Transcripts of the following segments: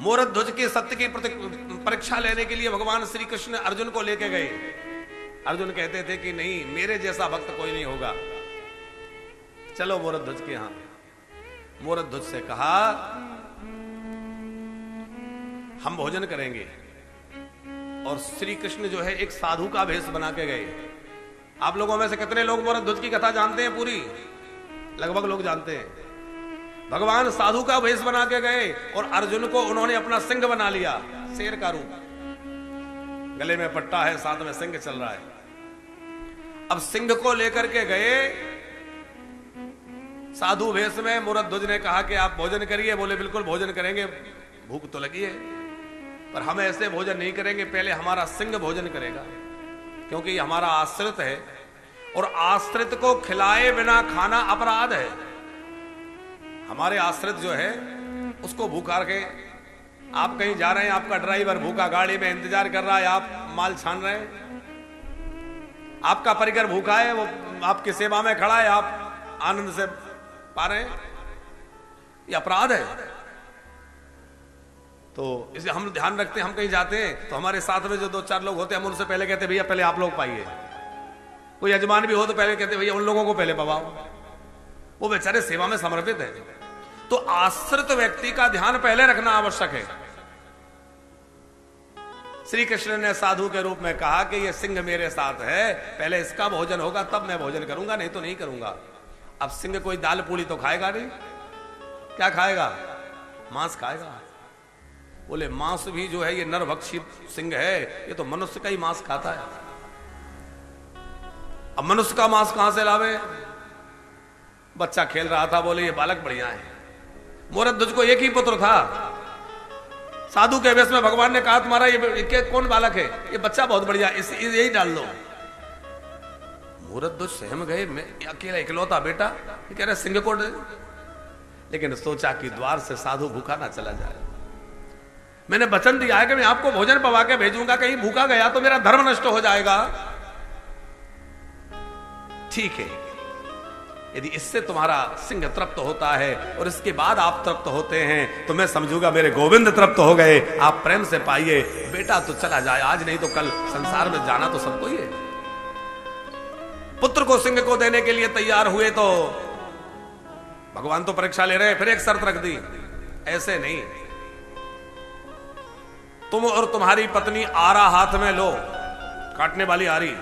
मोरध्वज की सत्य की परीक्षा लेने के लिए भगवान श्री कृष्ण अर्जुन को लेके गए। अर्जुन कहते थे कि नहीं, मेरे जैसा भक्त कोई नहीं होगा, चलो मोरध्वज के यहां। मोरध्वज से कहा हम भोजन करेंगे। और श्री कृष्ण जो है एक साधु का भेष बना के गए। आप लोगों में से कितने लोग मोरध्वज की कथा जानते हैं? पूरी लगभग लोग जानते हैं। भगवान साधु का भेष बना के गए और अर्जुन को उन्होंने अपना सिंह बना लिया, शेर का रूप। गले में पट्टा है, साथ में सिंह चल रहा है। अब सिंह को लेकर के गए साधु भेष में। मोरध्वज ने कहा कि आप भोजन करिए। बोले बिल्कुल भोजन करेंगे, भूख तो लगी है, पर हम ऐसे भोजन नहीं करेंगे, पहले हमारा सिंह भोजन करेगा, क्योंकि हमारा आश्रित है और आश्रित को खिलाए बिना खाना अपराध है। हमारे आश्रित जो है उसको भूखा के, आप कहीं जा रहे हैं, आपका ड्राइवर भूखा गाड़ी में इंतजार कर रहा है, आप माल छान रहे हैं, आपका परिकर भूखा है, वो आपकी सेवा में खड़ा है, आप आनंद से पा रहे हैं, ये अपराध है। तो इसे हम ध्यान रखते हैं। हम कहीं जाते हैं तो हमारे साथ में जो दो चार लोग होते हैं, हम उनसे पहले कहते हैं भैया पहले आप लोग पाइए। कोई यजमान भी हो तो पहले कहते हैं भैया उन लोगों को पहले पवाओ, वो बेचारे सेवा में समर्पित है। तो आश्रित व्यक्ति का ध्यान पहले रखना आवश्यक है। श्री कृष्ण ने साधु के रूप में कहा कि ये सिंह मेरे साथ है, पहले इसका भोजन होगा तब मैं भोजन करूंगा, नहीं तो नहीं करूंगा। अब सिंह कोई दाल पूड़ी तो खाएगा नहीं, क्या खाएगा? मांस खाएगा। बोले मांस भी जो है ये नरभक्षी सिंह है, ये तो मनुष्य का ही मांस खाता है। अब मनुष्य का मांस कहां से लावे? बच्चा खेल रहा था, बोले ये बालक बढ़िया है। मोरध्वज को एक ही पुत्र था। साधु के वेश में भगवान ने कहा तुम्हारा ये कौन बालक है? ये बच्चा बहुत बढ़िया, यही डाल दो। मोरध्वज सहम गए, मैं अकेला इकलौता बेटा, ये कह रहे सिंह को दे। लेकिन सोचा कि द्वार से साधु भूखा ना चला जाए। मैंने वचन दिया है कि मैं आपको भोजन पवा के भेजूंगा, कहीं भूखा गया तो मेरा धर्म नष्ट हो जाएगा। ठीक है, यदि इससे तुम्हारा सिंह तृप्त होता है और इसके बाद आप तृप्त होते हैं तो मैं समझूंगा मेरे गोविंद तृप्त हो गए, आप प्रेम से पाइए। बेटा तो चला जाए आज, नहीं तो कल, संसार में जाना तो सबको ही है। पुत्र को सिंह को देने के लिए तैयार हुए तो भगवान तो परीक्षा ले रहे हैं। फिर एक शर्त रख दी, ऐसे नहीं, तुम और तुम्हारी पत्नी आरा हाथ में लो, काटने वाली आरी,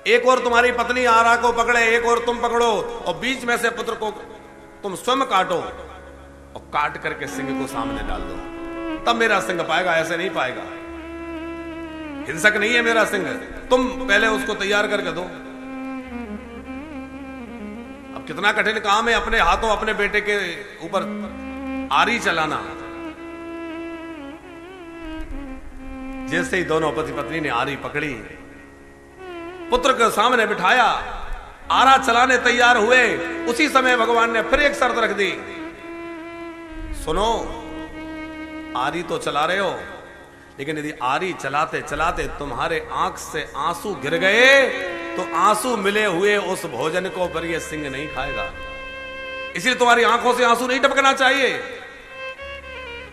एक और तुम्हारी पत्नी आरा को पकड़े, एक और तुम पकड़ो, और बीच में से पुत्र को तुम स्वयं काटो और काट करके सिंह को सामने डाल दो, तब मेरा सिंह पाएगा, ऐसे नहीं पाएगा। हिंसक नहीं है मेरा सिंह, तुम पहले उसको तैयार करके दो। अब कितना कठिन काम है अपने हाथों अपने बेटे के ऊपर आरी चलाना। जैसे ही दोनों पति पत्नी ने आरी पकड़ी, पुत्र को सामने बिठाया, आरा चलाने तैयार हुए, उसी समय भगवान ने फिर एक शर्त रख दी, सुनो आरी तो चला रहे हो, लेकिन यदि आरी चलाते चलाते तुम्हारे आंख से आंसू गिर गए तो आंसू मिले हुए उस भोजन को पर यह सिंह नहीं खाएगा, इसलिए तुम्हारी आंखों से आंसू नहीं टपकना चाहिए।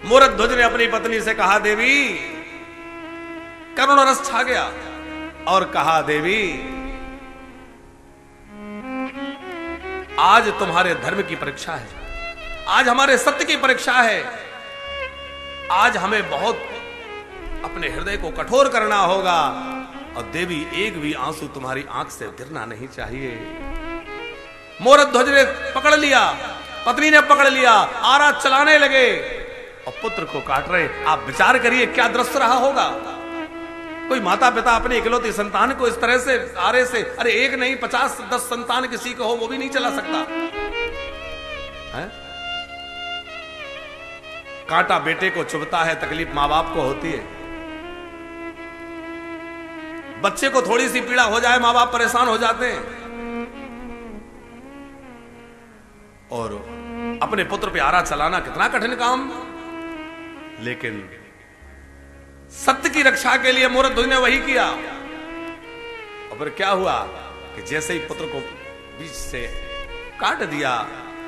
मोरध्वज ने अपनी पत्नी से कहा, देवी, करुण रस छा गया और कहा, देवी आज तुम्हारे धर्म की परीक्षा है, आज हमारे सत्य की परीक्षा है, आज हमें बहुत अपने हृदय को कठोर करना होगा, और देवी एक भी आंसू तुम्हारी आंख से गिरना नहीं चाहिए। मोरध्वज ने पकड़ लिया, पत्नी ने पकड़ लिया, आरा चलाने लगे और पुत्र को काट रहे। आप विचार करिए क्या दृश्य रहा होगा। कोई माता पिता अपनी इकलौती संतान को इस तरह से आरे से, अरे एक नहीं 50-10 संतान किसी को हो वो भी नहीं चला सकता है? कांटा बेटे को चुभता है, तकलीफ मां बाप को होती है। बच्चे को थोड़ी सी पीड़ा हो जाए मां बाप परेशान हो जाते हैं, और अपने पुत्र पे आरा चलाना कितना कठिन काम। लेकिन सत्य की रक्षा के लिए मोरध्वज ने वही किया। और फिर क्या हुआ कि जैसे ही पुत्र को बीच से काट दिया,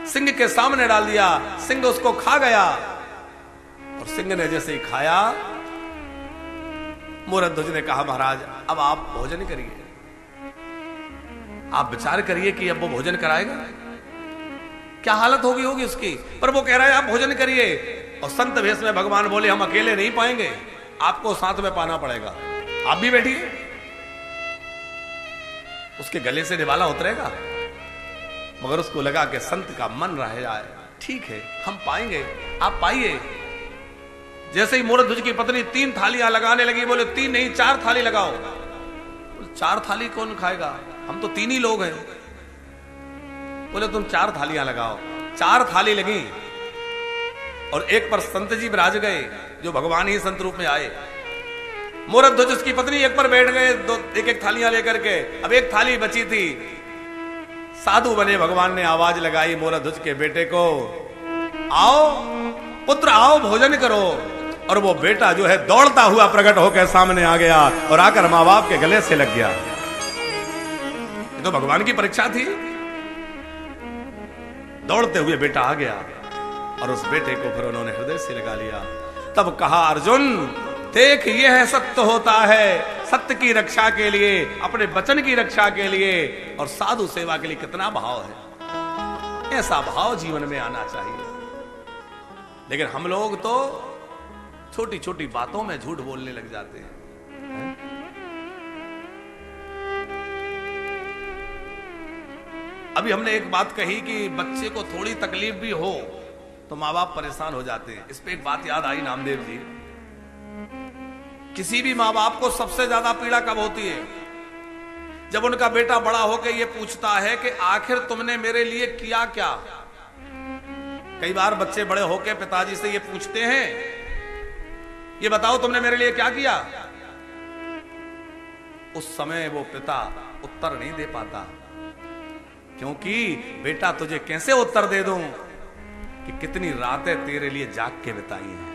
सिंह के सामने डाल दिया, सिंह उसको खा गया। और सिंह ने जैसे ही खाया, मूरध्वज ने कहा महाराज अब आप भोजन करिए। आप विचार करिए कि अब वो भोजन कराएगा, क्या हालत होगी उसकी। पर वो कह रहा है आप भोजन करिए। और संत वेश में भगवान बोले हम अकेले नहीं पाएंगे, आपको साथ में पाना पड़ेगा, आप भी बैठिए। उसके गले से निवाला उतरेगा, मगर उसको लगा कि संत का मन रह जाए, ठीक है हम पाएंगे, आप पाइए। जैसे ही मूरध्वज की पत्नी 3 थालियां लगाने लगी, बोले 3 नहीं 4 थाली लगाओ। 4 थाली कौन खाएगा, हम तो 3 ही लोग हैं। बोले तुम 4 थालियां लगाओ। 4 थाली लगी और एक पर संत जी विराज गए जो भगवान ही संत रूप में आए। मूरध्वज उसकी पत्नी एक पर बैठ गए, 1-1 थालियां लेकर के। अब 1 थाली बची थी। साधु बने भगवान ने आवाज लगाई मूरध्वज के बेटे को, आओ पुत्र आओ भोजन करो। और वो बेटा जो है दौड़ता हुआ प्रकट होकर सामने आ गया और आकर मां बाप के गले से लग गया। ये तो भगवान की परीक्षा थी। दौड़ते हुए बेटा आ गया और उस बेटे को फिर उन्होंने हृदय से लगा लिया। तब कहा अर्जुन देख यह सत्य होता है, सत्य की रक्षा के लिए, अपने वचन की रक्षा के लिए और साधु सेवा के लिए कितना भाव है। ऐसा भाव जीवन में आना चाहिए। लेकिन हम लोग तो छोटी छोटी बातों में झूठ बोलने लग जाते हैं। अभी हमने एक बात कही कि बच्चे को थोड़ी तकलीफ भी हो तो माँ बाप परेशान हो जाते हैं। इस पे एक बात याद आई नामदेव जी, किसी भी माँ बाप को सबसे ज्यादा पीड़ा कब होती है, जब उनका बेटा बड़ा होकर ये पूछता है कि आखिर तुमने मेरे लिए किया क्या। कई बार बच्चे बड़े होकर पिताजी से ये पूछते हैं, ये बताओ तुमने मेरे लिए क्या किया। उस समय वो पिता उत्तर नहीं दे पाता, क्योंकि बेटा तुझे कैसे उत्तर दे दूं कि कितनी रातें तेरे लिए जाग के बिताई हैं।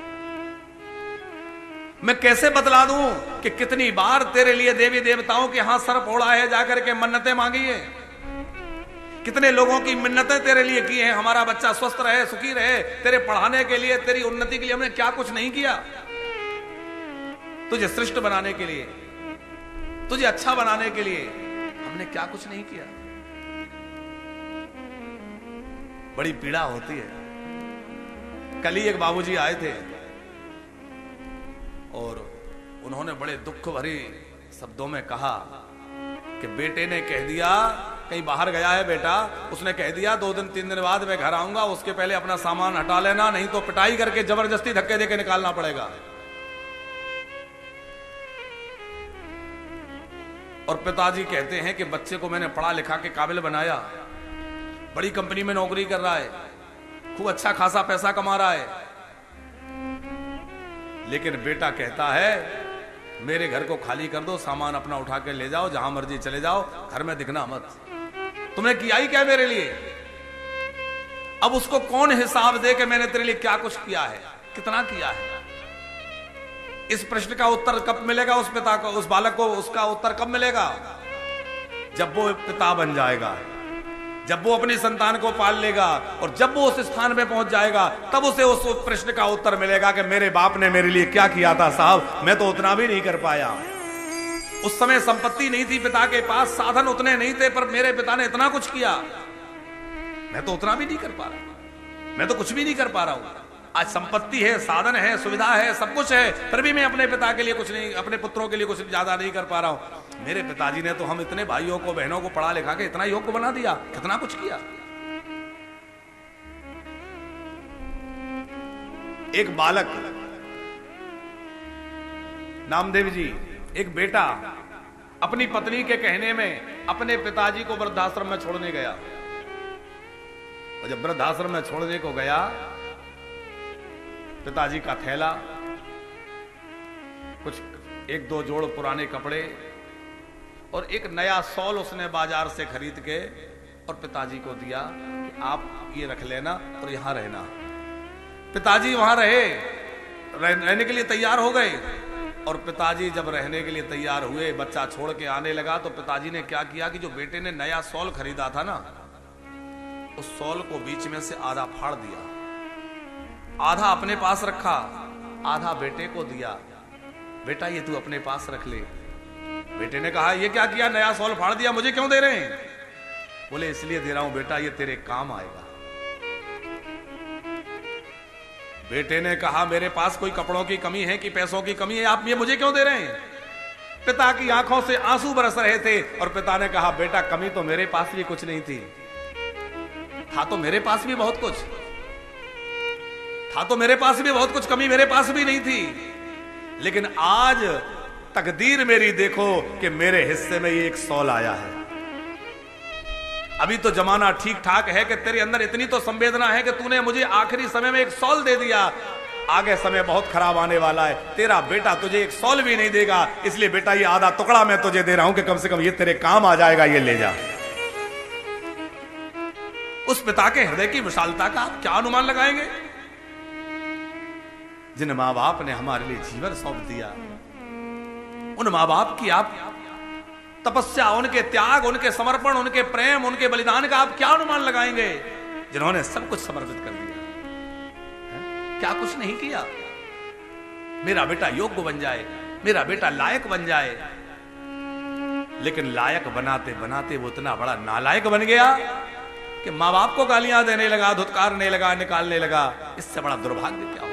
मैं कैसे बतला दूं कि कितनी बार तेरे लिए देवी देवताओं के यहां सर फोड़ा है, जाकर के मन्नतें मांगी है। कितने लोगों की मिन्नतें तेरे लिए की हैं, हमारा बच्चा स्वस्थ रहे सुखी रहे, तेरे पढ़ाने के लिए तेरी उन्नति के लिए हमने क्या कुछ नहीं किया। तुझे श्रेष्ठ बनाने के लिए, तुझे अच्छा बनाने के लिए हमने क्या कुछ नहीं किया। बड़ी पीड़ा होती है। कल ही एक बाबूजी आए थे और उन्होंने बड़े दुख भरी शब्दों में कहा कि बेटे ने कह दिया, कहीं बाहर गया है बेटा, उसने कह दिया 2 दिन 3 दिन बाद मैं घर आऊंगा, उसके पहले अपना सामान हटा लेना, नहीं तो पिटाई करके जबरदस्ती धक्के देके निकालना पड़ेगा। और पिताजी कहते हैं कि बच्चे को मैंने पढ़ा लिखा के काबिल बनाया, बड़ी कंपनी में नौकरी कर रहा है, खूब अच्छा खासा पैसा कमा रहा है, लेकिन बेटा कहता है मेरे घर को खाली कर दो, सामान अपना उठा के ले जाओ, जहां मर्जी चले जाओ, घर में दिखना मत। तुमने किया ही क्या मेरे लिए। अब उसको कौन हिसाब दे कि मैंने तेरे लिए क्या कुछ किया है, कितना किया है। इस प्रश्न का उत्तर कब मिलेगा उस पिता को, उस बालक को उसका उत्तर कब मिलेगा, जब वो पिता बन जाएगा, जब वो अपनी संतान को पाल लेगा और जब वो उस स्थान पे पहुंच जाएगा, तब उसे उस प्रश्न का उत्तर मिलेगा कि मेरे बाप ने मेरे लिए क्या किया था साहब, मैं तो उतना भी नहीं कर पाया। उस समय संपत्ति नहीं थी पिता के पास, साधन उतने नहीं थे, पर मेरे पिता ने इतना कुछ किया, मैं तो उतना भी नहीं कर पा रहा, मैं तो कुछ भी नहीं कर पा रहा हूं। आज संपत्ति है, साधन है, सुविधा है, सब कुछ है, फिर भी मैं अपने पिता के लिए कुछ नहीं, अपने पुत्रों के लिए कुछ ज्यादा नहीं कर पा रहा हूं। मेरे पिताजी ने तो हम इतने भाइयों को बहनों को पढ़ा लिखा के इतना योग्य बना दिया, कितना कुछ किया। एक बालक, नामदेव जी, एक बेटा अपनी पत्नी के कहने में अपने पिताजी को वृद्धाश्रम में छोड़ने गया, और जब वृद्धाश्रम में छोड़ने को गया, पिताजी का थैला, कुछ 1-2 जोड़ पुराने कपड़े और एक नया शॉल उसने बाजार से खरीद के और पिताजी को दिया कि आप ये रख लेना और यहां रहना। पिताजी वहां रहने के लिए तैयार हो गए, और पिताजी जब रहने के लिए तैयार हुए, बच्चा छोड़ के आने लगा, तो पिताजी ने क्या किया कि जो बेटे ने नया शॉल खरीदा था ना, उस शॉल को बीच में से आधा फाड़ दिया, आधा अपने पास रखा आधा बेटे को दिया, बेटा ये तू अपने पास रख ले। बेटे ने कहा ये क्या किया, नया सॉल फाड़ दिया, मुझे क्यों दे रहे हैं? बोले इसलिए दे रहा हूं बेटा, ये तेरे काम आएगा। बेटे ने कहा मेरे पास कोई कपड़ों की कमी है कि पैसों की कमी है, आप ये मुझे क्यों दे रहे हैं? पिता की आंखों से आंसू बरस रहे थे और पिता ने कहा बेटा कमी तो मेरे पास भी कुछ नहीं थी, था तो मेरे पास भी बहुत कुछ, था तो मेरे पास भी बहुत कुछ, कमी मेरे पास भी नहीं थी, लेकिन आज तकदीर मेरी देखो कि मेरे हिस्से में ये एक सॉल आया है। अभी तो जमाना ठीक ठाक है कि तेरे अंदर इतनी तो संवेदना है कि तूने मुझे आखिरी समय में एक सॉल दे दिया, आगे समय बहुत खराब आने वाला है, तेरा बेटा तुझे एक सॉल भी नहीं देगा, इसलिए बेटा ये आधा टुकड़ा मैं तुझे दे रहा हूं कि कम से कम ये तेरे काम आ जाएगा, ये ले जा। उस पिता के हृदय की विशालता का आप क्या अनुमान लगाएंगे? जिन मां बाप ने हमारे लिए जीवन सौंप दिया, उन मां बाप की आप तपस्या, उनके त्याग, उनके समर्पण, उनके प्रेम, उनके बलिदान का आप क्या अनुमान लगाएंगे, जिन्होंने सब कुछ समर्पित कर दिया, क्या कुछ नहीं किया। मेरा बेटा योग्य बन जाए, मेरा बेटा लायक बन जाए, लेकिन लायक बनाते बनाते वो इतना बड़ा नालायक बन गया कि मां बाप को गालियां देने लगा, धुतकारने लगा, निकालने लगा। इससे बड़ा दुर्भाग्य क्या हो?